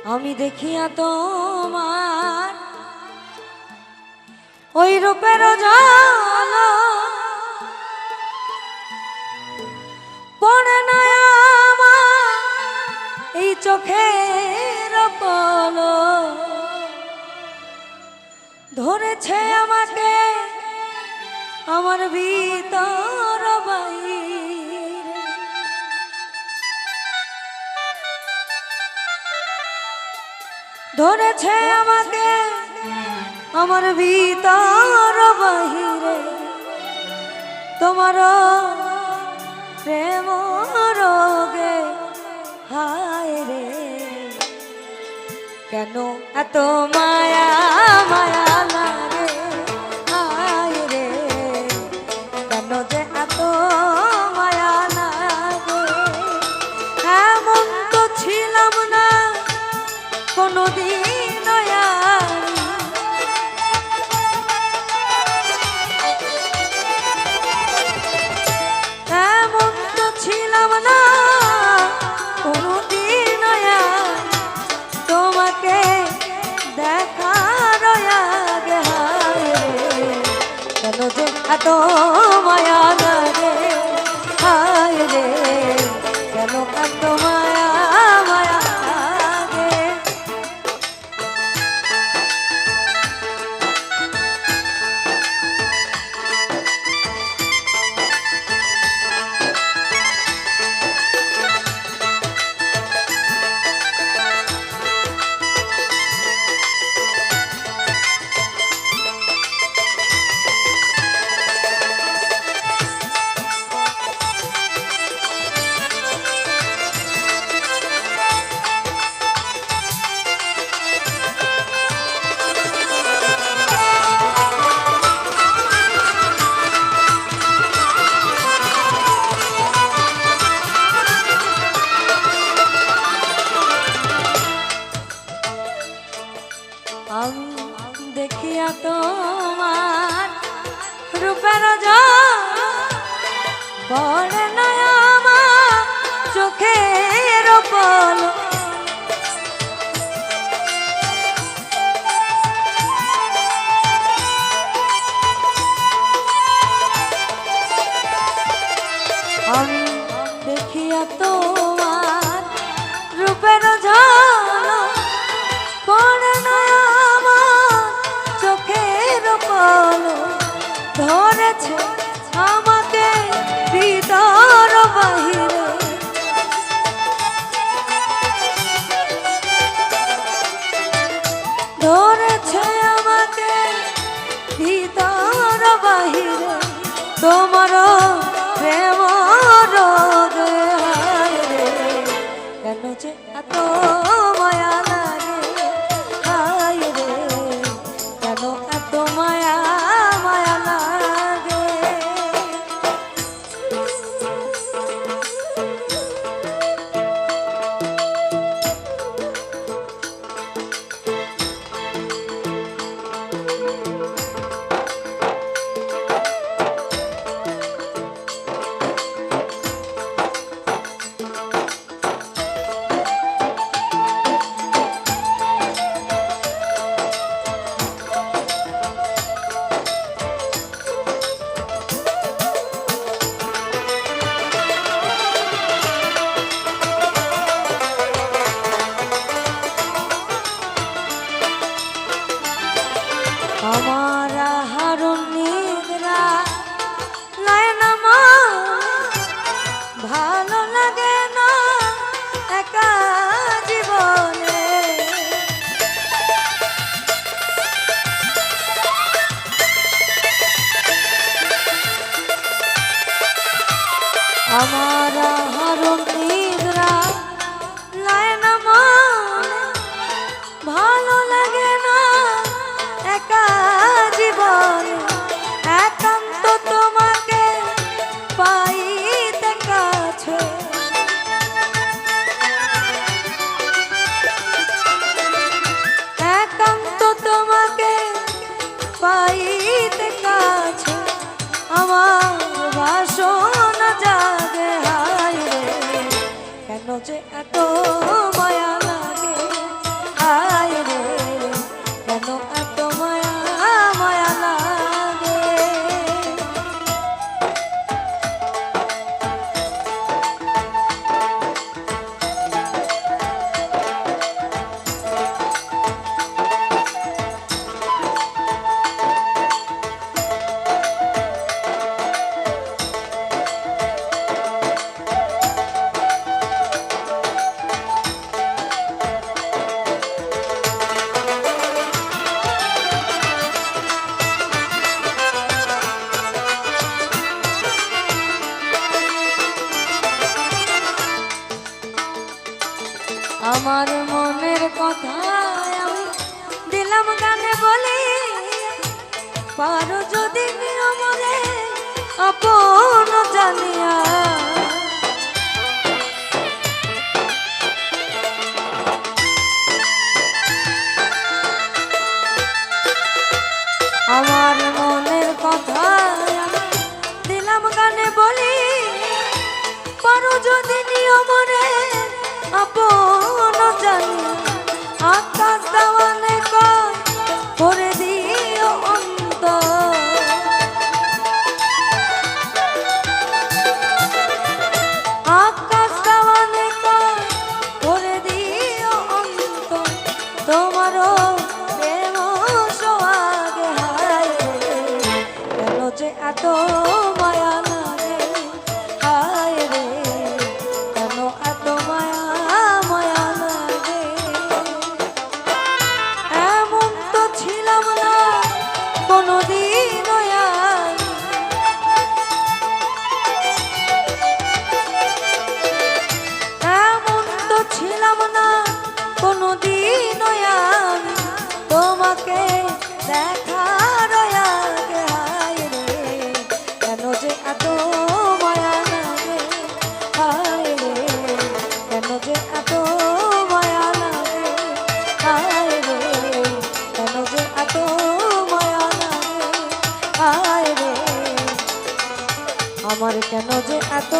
আমি দেখিয়া তোমার ওই রূপের জাল পড়ে না আমার এই চোখের পলক ধরেছে আমাকে আমার ভিতর বাইরে ধরেছে আমাকে আমার ভিতর বাহিরে তোমার প্রেম রোগে হায় রে কেন এত মায়া মায়া লাগে হায় রে কেন যে এত মায়া লাগে এমন তো ছিলাম না কোনদিন এমন তো ছিলাম না কোনদিন তোমাকে দেখার আগে কেন যে এত মায়া লাগে হায় রে কেন এত মায়া মায়া লাগে আমি দেখিয়া তোমার রূপের জাল পড়ে না আমার চোখের পলক আমি দেখিয়া তোমার রূপের জাল পড়ে না ধরেছে আমাকে ভিতর বাহিরে ধরেছে আমাকে ভিতর বাহিরে তোমার প্রেম রোগে কেন যে এত মায়া লাগে হায় রে কেন এত মায়া মায়া লাগে আমার হারুন নিদ্রা লায় না ভালো লাগে না একা জীবনে আমার হারুন নিদ্রা লায় না ভালো লাগে না একা জীবন একান্ত তোমাকে পাইতে কাছে একান্ত তোমাকে পাইতে কাছে আমার বাসনা জাগে হায় রে কেন যে এত মায়া লাগে মনের কথা আমি দিলাম গানে বলি, পারো যদি নিয়মরে আপন জানিয়া। আমার মনের কথা আমি দিলাম গানে বলি, পারো যদি নিয়মরে আপন জানিয়া। আকাশ দেওয়ানে কয় করে দিও অন্তর, আকাশ দেওয়ানে কয় করে দিও অন্তর। তোমারও প্রেম সোহাগে হায় রে, কেন যে এত মায়া লাগে হায় রে, কেন এত মায়া মায়া লাগে। এমন তো ছিলাম না কোনোদিন আমি, এমন তো ছিলাম না কোনোদিন আমি, তোমাকে দেখার আগে হায় রে, কেন যে এত মায়া লাগে হায় রে, কেন যে এত মায়া লাগে হায় রে, কেন যে এত মায়া লাগে হায় রে, আমার কেন যে এত